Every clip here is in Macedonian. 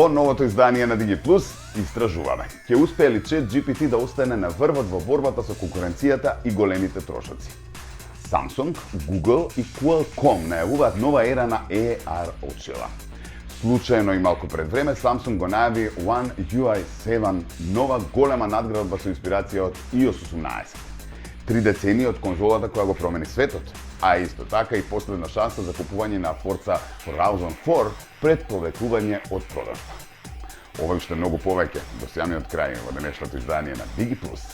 Во новото издание на Digi Plus истражуваме. Ќе успее ли ChatGPT да остане на врвот во борбата со конкуренцијата и големите трошоци? Samsung, Google и Qualcomm најавуваат нова ера на AR очила. Случајно и малку пред време Samsung го најави One UI 7, нова голема надградба со инспирација од iOS 18. 3 децении од конзолата која го промени светот, а исто така и последна шанса за купување на Forza Horizon 4 пред повлекување од продажба. Ова уште многу повеќе до самиот крај во денешното издание на Digi Plus.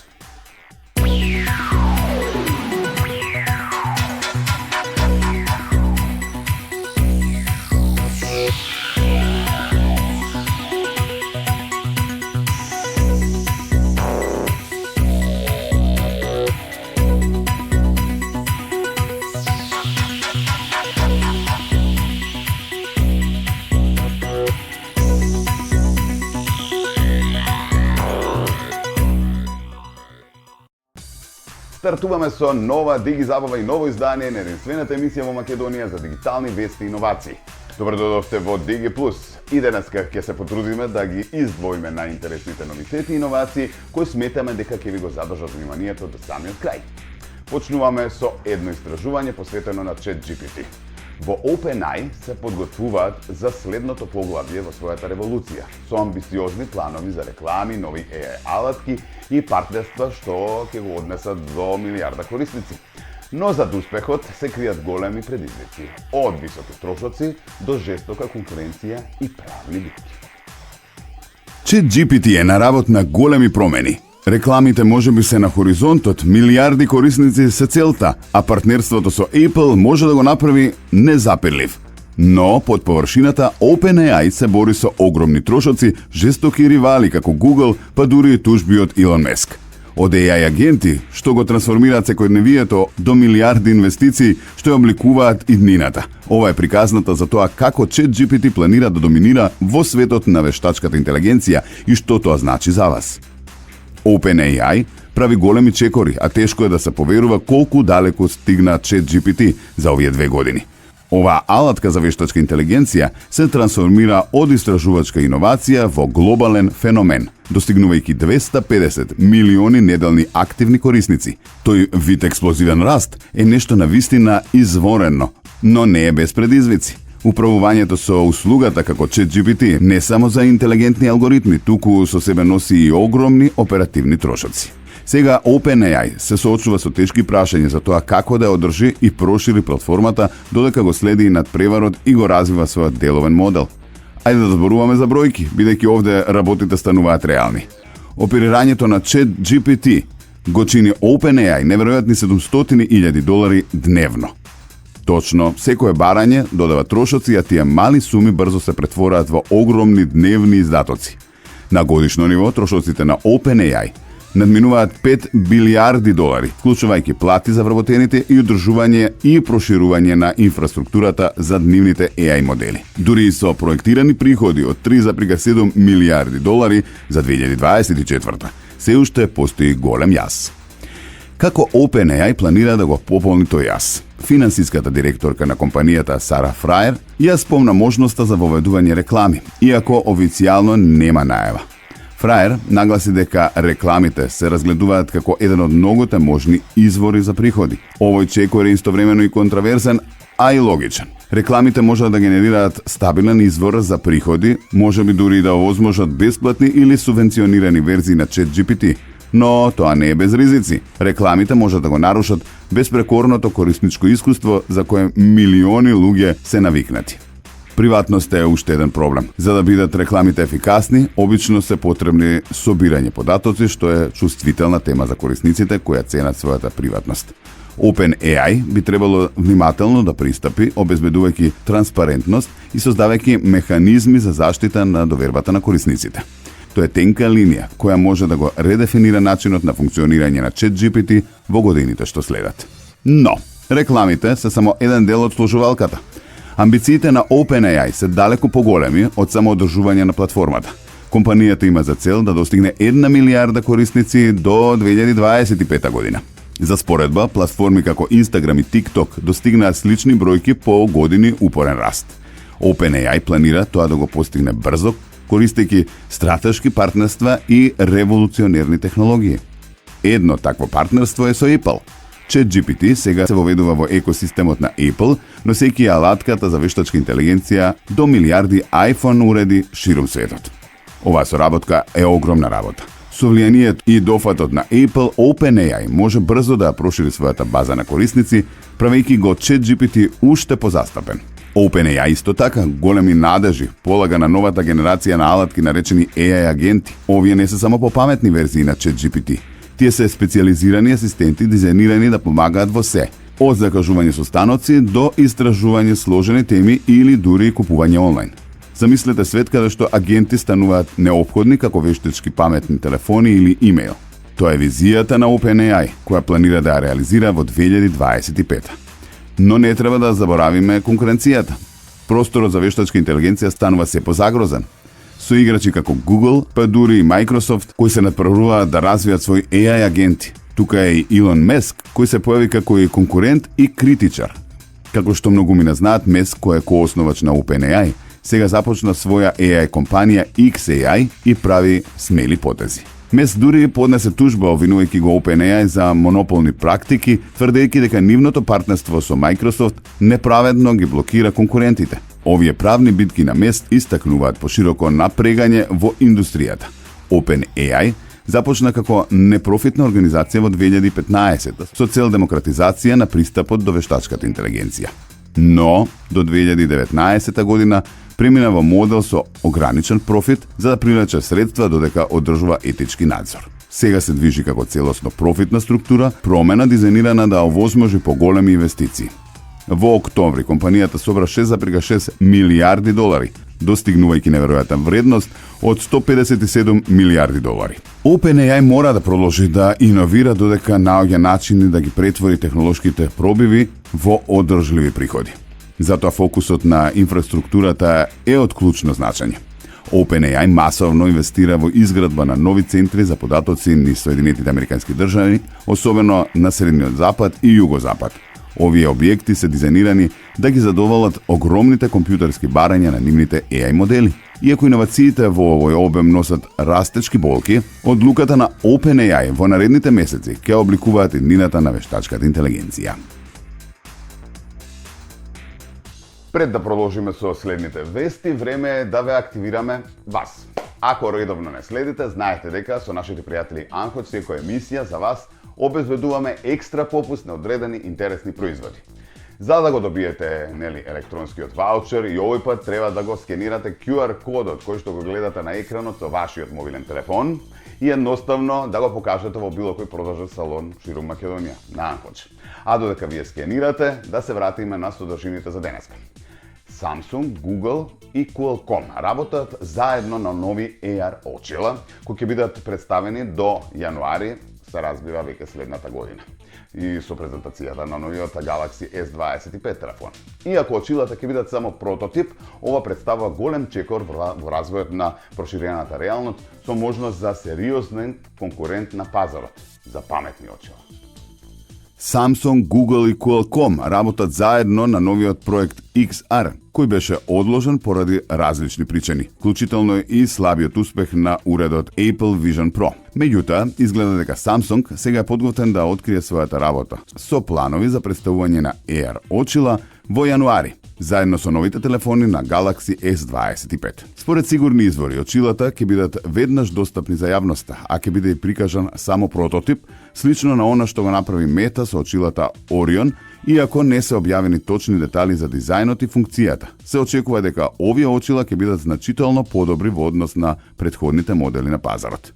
Стартуваме со нова Диги забава и ново издание на единствената емисија во Македонија за дигитални вести и иновации. Добро дојдовте во Digi Plus. И денеска ќе се потрудиме да ги издвоиме најинтересните новитети и иновации кои сметаме дека ќе ви го задржат вниманието до самиот крај. Почнуваме со едно истражување посветено на ChatGPT. Во OpenAI се подготвуваат за следното поглавје во својата револуција, со амбициозни планови за реклами, нови AI алатки и партнерства што ќе го однесат до милиарда корисници. Но зад успехот се кријат големи предизвици, од високи трошоци до жестока конкуренција и правни битки. ChatGPT е на работ на големи промени. Рекламите можеби се на хоризонтот, милиарди корисници се целта, а партнерството со Apple може да го направи незапирлив. Но под површината OpenAI се бори со огромни трошоци, жестоки ривали како Google, па дури и тужби од Илон Маск. Од AI агенти, што го трансформираат секојдневието, до милиарди инвестиции што ја обликуваат иднината. Ова е приказната за тоа како ChatGPT планира да доминира во светот на вештачката интелигенција и што тоа значи за вас. OpenAI прави големи чекори, а тешко е да се поверува колку далеку стигна ChatGPT за овие 2 години. Оваа алатка за вештачка интелигенција се трансформира од истражувачка иновација во глобален феномен, достигнувајќи 250 милиони неделни активни корисници. Тој вид експлозивен раст е нешто навистина изворено, но не е без предизвици. Управувањето со услугата како ChatGPT не само за интелигентни алгоритми, туку со себе носи и огромни оперативни трошоци. Сега OpenAI се соочува со тешки прашања за тоа како да ја одржи и прошири платформата додека го следи и надпреварот и го развива својот деловен модел. Ајде да зборуваме за бројки, бидејќи овде работите стануваат реални. Оперирањето на ChatGPT го чини OpenAI неверојатни $700,000 дневно. Точно, секое барање додава трошоци, а тие мали суми брзо се претвораат во огромни дневни издатоци. На годишно ниво трошоците на OpenAI надминуваат $5 билиарди, вклучувајќи плати за вработените и одржување и проширување на инфраструктурата за дневните AI модели. Дури и со проектирани приходи од $3,7 милиарди за 2024, се уште постои голем јас. Како OpenAI планира да го пополни тој јас? Финансиската директорка на компанијата Сара Фраер ја спомна можноста за воведување реклами, иако официјално нема најава. Фраер нагласи дека рекламите се разгледуваат како еден од многуте можни извори за приходи. Овој чекор е истовремено и контраверзен, а и логичен. Рекламите можат да генерираат стабилен извор за приходи, можеби дури да овозможат бесплатни или субвенционирани верзии на ChatGPT. Но тоа не е без ризици. Рекламите можат да го нарушат беспрекорното корисничко искуство за кое милиони луѓе се навикнати. Приватноста е уште еден проблем. За да бидат рекламите ефикасни, обично се потребни собирање податоци, што е чувствителна тема за корисниците кои ценат својата приватност. OpenAI би требало внимателно да пристапи, обезбедувајќи транспарентност и создавајќи механизми за заштита на довербата на корисниците. Тоа е тенка линија која може да го редефинира начинот на функционирање на ChatGPT во годините што следат. Но, рекламите се само еден дел од сложувалката. Амбициите на OpenAI се далеку поголеми од само одржување на платформата. Компанијата има за цел да достигне 1 милиарда корисници до 2025 година. За споредба, платформи како Instagram и TikTok достигнаат слични бројки по години упорен раст. OpenAI планира тоа да го постигне брзо, користејќи стратешки партнерства и револуционерни технологии. Едно такво партнерство е со Apple. ChatGPT сега се воведува во екосистемот на Apple, носејќи алатката за вештачка интелигенција до милиарди iPhone уреди ширум светот. Оваа соработка е огромна работа. Со влијанието и дофатот на Apple, OpenAI може брзо да прошири својата база на корисници, правејќи го ChatGPT уште позастапен. OpenAI исто така големи надежи полага на новата генерација на алатки наречени AI агенти. Овие не се само попаметни верзии на ChatGPT. Тие се специјализирани асистенти дизајнирани да помагаат во се, од закажување состаноци до истражување сложени теми или дури купување онлайн. Замислете свет каде што агенти стануваат неопходни како вештачки паметни телефони или имейл. Тоа е визијата на OpenAI, која планира да ја реализира во 2025. Но не треба да заборавиме конкуренцијата. Просторот за вештачка интелигенција станува се позагрозен. Со играчи како Google, па дури и Microsoft, кои се надпреваруваат да развијат свои AI агенти. Тука е и Илон Маск, кој се појави како и конкурент и критичар. Како што многумина знаат, Маск, кој е коосновач на OpenAI, сега започна своја AI компанија XAI и прави смели потези. Маск дури поднесе тужба обвинувајќи го OpenAI за монополни практики, тврдејќи дека нивното партнерство со Microsoft неправедно ги блокира конкурентите. Овие правни битки на Маск истакнуваат пошироко напрегање во индустријата. OpenAI започна како непрофитна организација во 2015 со цел демократизација на пристапот до вештачката интелигенција. Но до 2019 година премина во модел со ограничен профит за да привлече средства додека одржува етички надзор. Сега се движи како целосно профитна структура, промена дизајнирана да овозможи поголеми инвестиции. Во октомври компанијата собра 6,6 милиарди долари, достигнувајќи неверојатна вредност од 157 милиарди долари. OpenAI мора да продолжи да иновира додека наоѓа начини да ги претвори технолошките пробиви во одржливи приходи. Затоа фокусот на инфраструктурата е од клучно значење. OpenAI масовно инвестира во изградба на нови центри за податоци низ Соединетите Американски држави, особено на Средниот Запад и Југозапад. Овие објекти се дизајнирани да ги задоволат огромните компјутерски барања на нивните AI модели. Иако иновациите во овој обем носат растечки болки, одлуката на OpenAI во наредните месеци ќе обликуваат иднината на вештачката интелигенција. Пред да продолжиме со следните вести, време е да ве активираме вас. Ако редовно не следите, знаете дека со нашите пријатели Анхоч секоја емисија за вас обезбедуваме екстра попуст на одредени интересни производи. За да го добиете електронскиот ваучер и овој пат треба да го скенирате QR кодот кој што го гледате на екранот со вашиот мобилен телефон и едноставно да го покажете во било кој продажен салон ширум Македонија на Анхоч. А додека вие скенирате, да се вратиме на содржините за денеска. Samsung, Google и Qualcomm работат заедно на нови AR очила кои ќе бидат представени до јануари, се разбира веќе следната година. И со презентацијата на новиот Galaxy S25 телефон. Иако очилата ќе бидат само прототип, ова представува голем чекор во развојот на проширената реалност со можност за сериозен конкурент на пазарот за паметни очила. Samsung, Google и Qualcomm работат заедно на новиот проект XR, кој беше одложен поради различни причини, вклучително и слабиот успех на уредот Apple Vision Pro. Меѓутоа, изгледа дека Samsung сега е подготвен да открие својата работа со планови за представување на AR очила во јануари, заедно со новите телефони на Galaxy S25. Според сигурни извори, очилата ќе бидат веднаш достапни за јавноста, а ќе биде и прикажан само прототип, слично на она што го направи Мета со очилата Orion, иако не се објавени точни детали за дизајнот и функцијата. Се очекува дека овие очила ќе бидат значително подобри во однос на претходните модели на пазарот.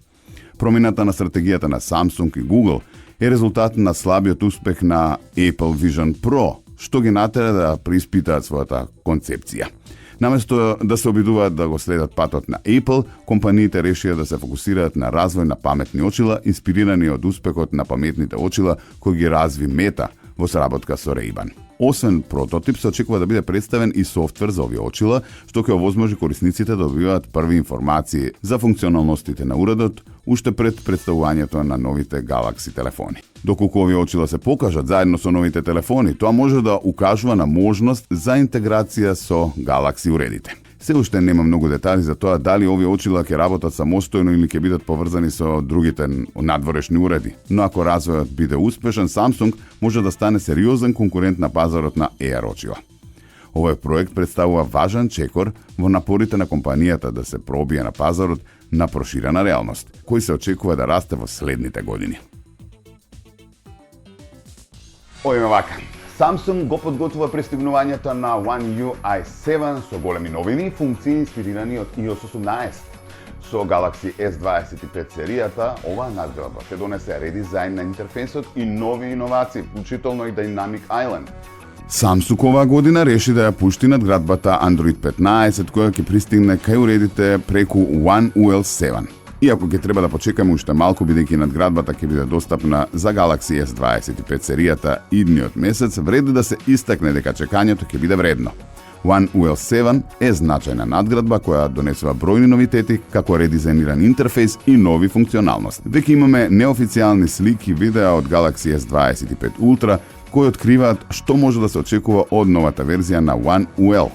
Промената на стратегијата на Samsung и Google е резултат на слабиот успех на Apple Vision Pro, што ги натера да преиспитаат својата концепција. Наместо да се обидуваат да го следат патот на Apple, компаниите решија да се фокусираат на развој на паметни очила, инспирирани од успехот на паметните очила кои ги разви Мета во соработка со Ray-Ban. Освен прототип, се очекува да биде представен и софтвер за овие очила, што ќе овозможи корисниците да добиваат први информации за функционалностите на уредот уште пред представувањето на новите Galaxy телефони. Доколку овие очила се покажат заедно со новите телефони, тоа може да укажува на можност за интеграција со Galaxy уредите. Се уште нема многу детали за тоа дали овие очила ќе работат самостојно или ќе бидат поврзани со другите надворешни уреди. Но ако развојот биде успешен, Samsung може да стане сериозен конкурент на пазарот на AR очила. Овој проект представува важен чекор во напорите на компанијата да се пробие на пазарот на проширена реалност, кој се очекува да расте во следните години. Оиме вака. Samsung го подготвува пристигнувањето на One UI 7 со големи новини и функции инспирирани од iOS 18. Со Galaxy S25 серијата, оваа надградба ќе донесе редизајн на интерфејсот и нови иновации, вклучително и Dynamic Island. Samsung оваа година реши да ја пушти надградбата Android 15, која ќе пристигне кај уредите преку One UI 7. Иако ќе треба да почекаме уште малку, бидејќи надградбата ќе биде достапна за Galaxy S25 серијата идниот месец, вреди да се истакне дека чекањето ќе биде вредно. One UI 7 е значајна надградба која донесува бројни новитети, како редизајниран интерфејс и нови функционалности. Веќе имаме неофицијални слики и видеа од Galaxy S25 Ultra кои откриваат што може да се очекува од новата верзија на One UI.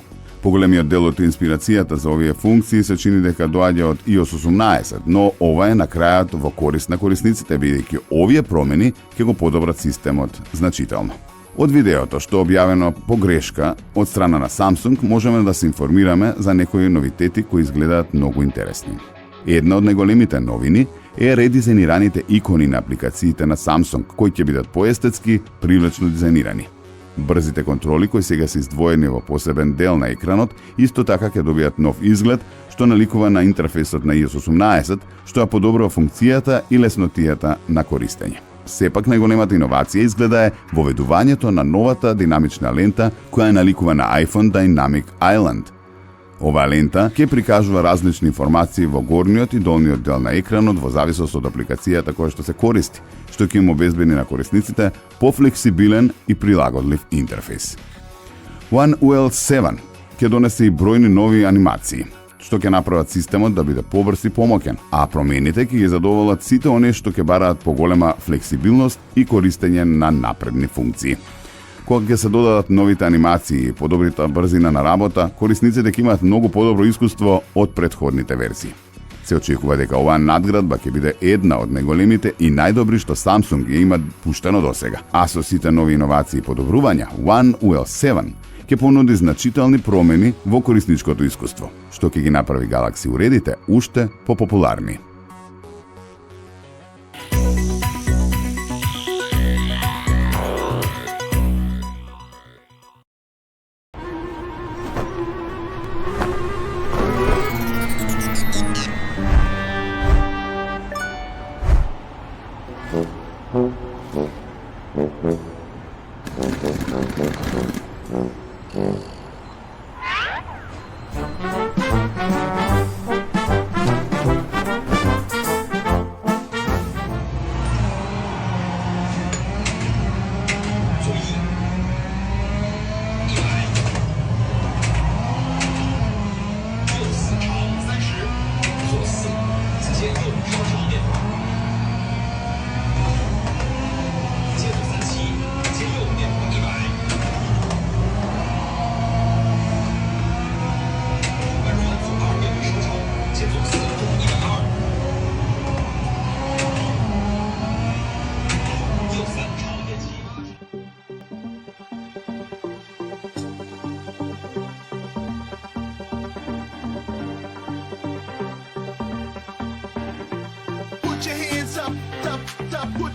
Поголемиот дел од инспирацијата за овие функции се чини дека доаѓа од iOS 18, но ова е на крајот во корист на корисниците, бидејќи овие промени ќе го подобрат системот значително. Од видеото што е објавено по грешка од страна на Samsung можеме да се информираме за некои новитети кои изгледаат многу интересни. Една од најголемите новини е редизајнираните икони на апликациите на Samsung, кои ќе бидат поестетски, привлечно дизајнирани. Брзите контроли кои сега се издвоени во посебен дел на екранот, исто така ќе добијат нов изглед, што наликува на интерфејсот на iOS 18, што ја подобрува функцијата и леснотијата на користење. Сепак најголемата иновација изгледа е воведувањето на новата динамична лента која наликува на iPhone Dynamic Island. Оваа лента ќе прикажува различни информации во горниот и долниот дел на екранот во зависност од апликацијата која што се користи, што ќе им обезбеди на корисниците пофлексибилен и прилагодлив интерфејс. One UI 7 ќе донесе и бројни нови анимации, што ќе направат системот да биде побрз и помоќен, а промените ќе ги задоволат сите оние што ќе бараат поголема флексибилност и користење на напредни функции. Кога ќе се додадат новите анимации и подобрита брзина на работа, корисниците ќе имаат многу подобро искуство од претходните версии. Се очекува дека оваа надградба ќе биде една од најголемите и најдобри што Samsung ја има пуштено досега. А со сите нови иновации и подобрувања, One UI 7 ќе понуди значителни промени во корисничкото искуство, што ќе ги направи Galaxy уредите уште попопуларни.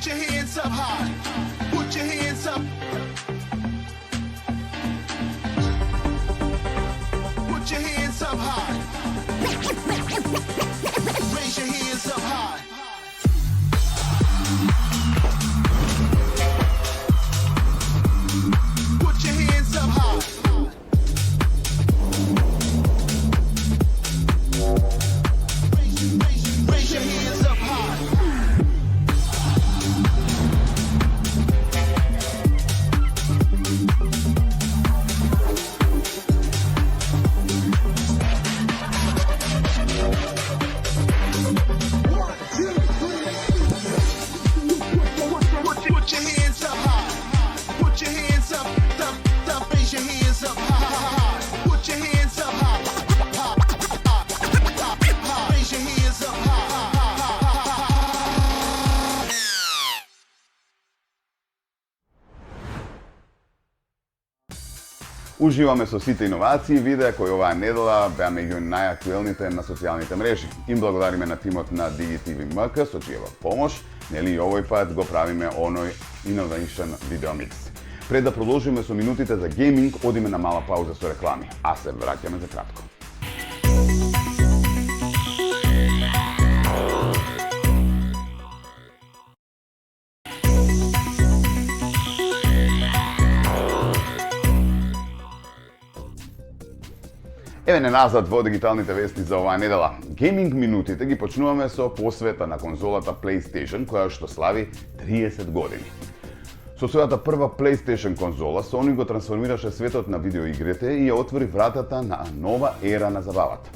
Put your hands up high. Put your hands up. Put your hands up high. Raise your hands up high. Put your hands up high. Raise your hands up high. Уживаме со сите иновации и видеа кои оваа недела беа меѓу најактуелните на социјалните мрежи. Им благодариме на тимот на DigiTV МК со чијава помош, нели и овој пат го правиме оној Innovation Video Mix. Пред да продолжиме со минутите за гейминг, одиме на мала пауза со реклами, а се враќаме за кратко. Еве не назад во дигиталните вести за оваа недела. Гейминг минутите ги почнуваме со посвета на конзолата PlayStation, која што слави 30 години. Со својата прва PlayStation конзола, Sony го трансформираше светот на видеоигрите и ја отвори вратата на нова ера на забавата.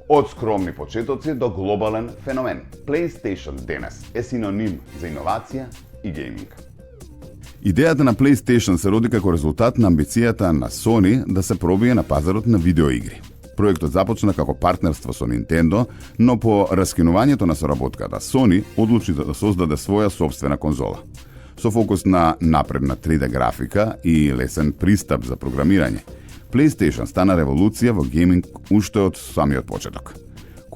Од скромни почетоци до глобален феномен, PlayStation денес е синоним за иновација и гейминг. Идејата на PlayStation се роди како резултат на амбицијата на Sony да се пробие на пазарот на видеоигри. Проектот започна како партнерство со Nintendo, но по раскинувањето на соработката, Sony одлучи да создаде своја собствена конзола. Со фокус на напредна 3D графика и лесен пристап за програмирање, PlayStation стана револуција во гейминг уште од самиот почеток.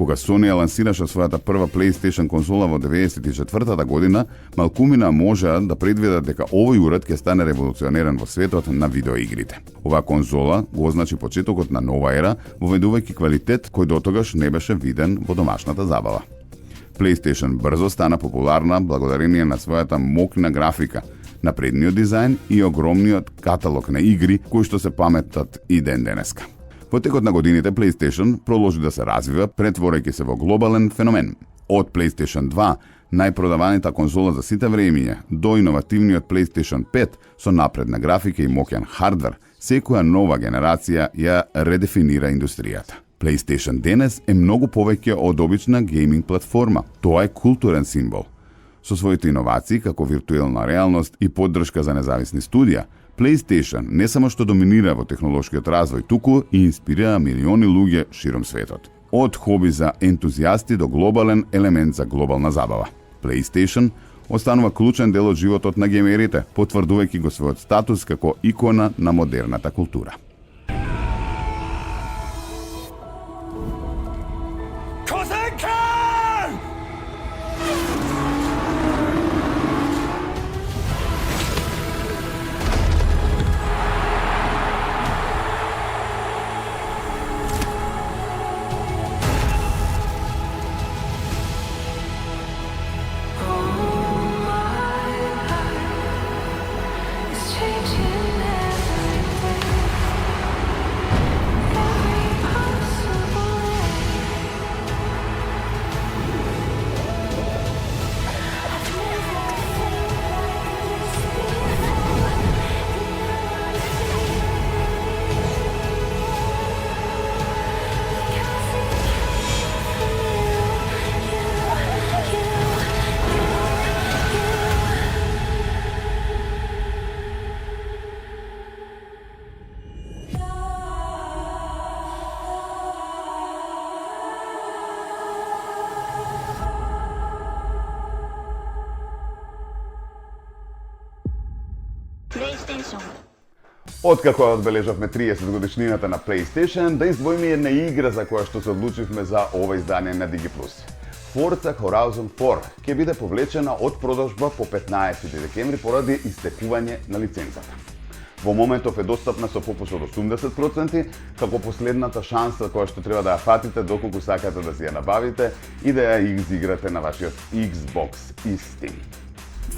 Кога Sony ја лансираше својата прва PlayStation конзола во 1994 година, малкумина можеа да предвидат дека овој уред ќе стане револуционерен во светот на видеоигрите. Оваа конзола го означи почетокот на нова ера, воведувајќи квалитет кој дотогаш не беше виден во домашната забава. PlayStation брзо стана популарна благодарение на својата мокна графика, напредниот дизајн и огромниот каталог на игри кои што се паметат и ден денеска. Во текот на годините PlayStation продолжи да се развива, претворејќи се во глобален феномен. Од PlayStation 2, најпродаваната конзола за сите времиња, до иновативниот PlayStation 5 со напредна графика и моќен хардвер, секоја нова генерација ја редефинира индустријата. PlayStation денес е многу повеќе од обична гейминг платформа. Тоа е културен символ. Со своите иновации како виртуелна реалност и поддршка за независни студија, PlayStation не само што доминира во технолошкиот развој, туку и инспирира милиони луѓе широм светот. Од хоби за ентузијасти до глобален елемент за глобална забава. PlayStation останува клучен дел од животот на геймерите, потврдувајќи го својот статус како икона на модерната култура. PlayStation. Откако одбележавме 30 годишнината на PlayStation, да издвоиме една игра за која што се одлучивме за ова издание на Digi+. Forza Horizon 4 ќе биде повлечена од продажба по 15 декември поради истекување на лицензата. Во моментов е достапна со попуст од 80%, како последната шанса која што треба да ја фатите доколку сакате да си ја набавите и да ја изиграте на вашиот Xbox и Steam.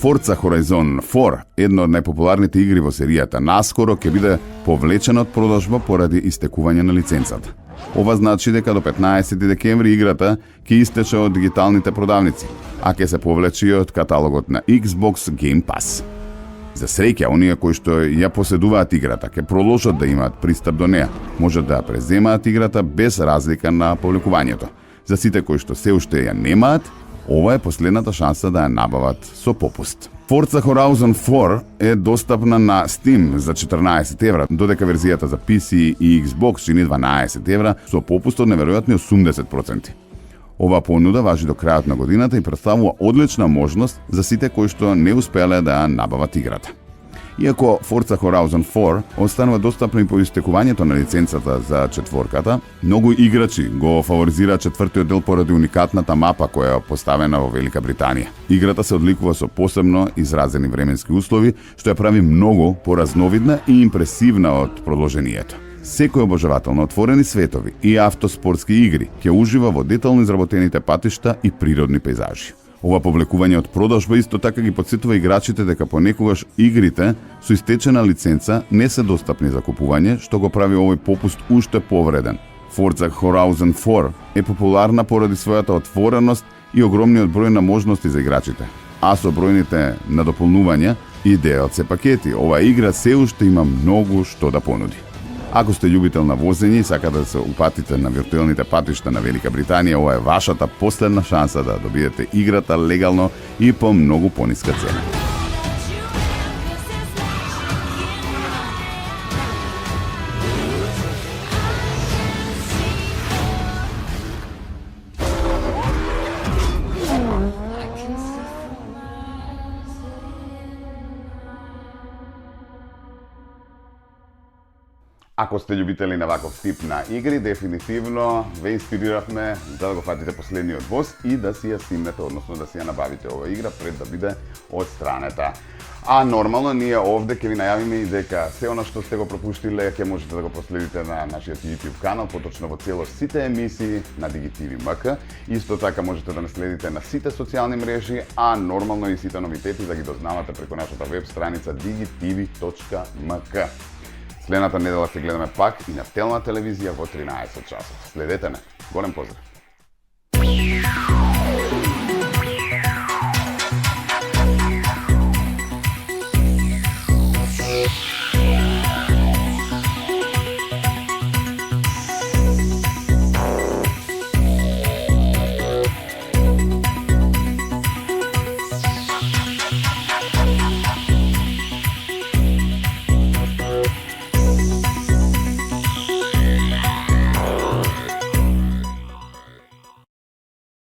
Forza Horizon 4, една од најпопуларните игри во серијата, наскоро ќе биде повлечена од продажба поради истекување на лицензата. Ова значи дека до 15 декември играта ќе истече од дигиталните продавници, а ќе се повлече и од каталогот на Xbox Game Pass. За среќа, оние кои што ја поседуваат играта ќе продолжат да имаат пристап до неа, можат да ја преземаат играта без разлика на повлекувањето. За сите кои што се уште ја немаат, ова е последната шанса да ја набават со попуст. Forza Horizon 4 е достапна на Steam за 14 евра, додека верзијата за PC и Xbox чини 12 евра со попуст од неверојатни 80%. Ова понуда важи до крајот на годината и представува одлична можност за сите кои што не успеале да ја набават играта. Иако Forza Horizon 4 останува достапно и по истекувањето на лиценцата за четворката, многу играчи го фаворизираат четвртиот дел поради уникатната мапа која е поставена во Велика Британија. Играта се одликува со посебно изразени временски услови, што ја прави многу поразновидна и импресивна од продолжението. Секој обожавател на отворени светови и автоспортски игри ќе ужива во детално изработените патишта и природни пейзажи. Ова повлекување од продажба исто така ги потсетува играчите дека понекогаш игрите со истечена лиценца не се достапни за купување, што го прави овој попуст уште повреден. Forza Horizon 4 е популарна поради својата отвореност и огромниот број на можности за играчите. А со бројните надополнувања и DLC пакети, оваа игра се уште има многу што да понуди. Ако сте љубител на возење и сакате да се упатите на виртуелните патишта на Велика Британија, ова е вашата последна шанса да добиете играта легално и по многу пониска цена. Ако сте љубители на ваков тип на игри, дефинитивно ве инспириравме за да го фатите последниот воз и да си ја симнете, односно да си ја набавите ова игра пред да биде одстранета. А нормално ние овде ќе ви најавиме и дека се она што сте го пропуштиле ќе можете да го проследите на нашиот YouTube канал, поточно во целост сите емисии на DigiTV.mk. Исто така можете да не следите на сите социјални мрежи, а нормално и сите новитети да ги дознавате преку нашата веб страница digitv.mk. Следната недела ќе гледаме пак и на телна телевизија во 13 часот. Следете не. Голем поздрав!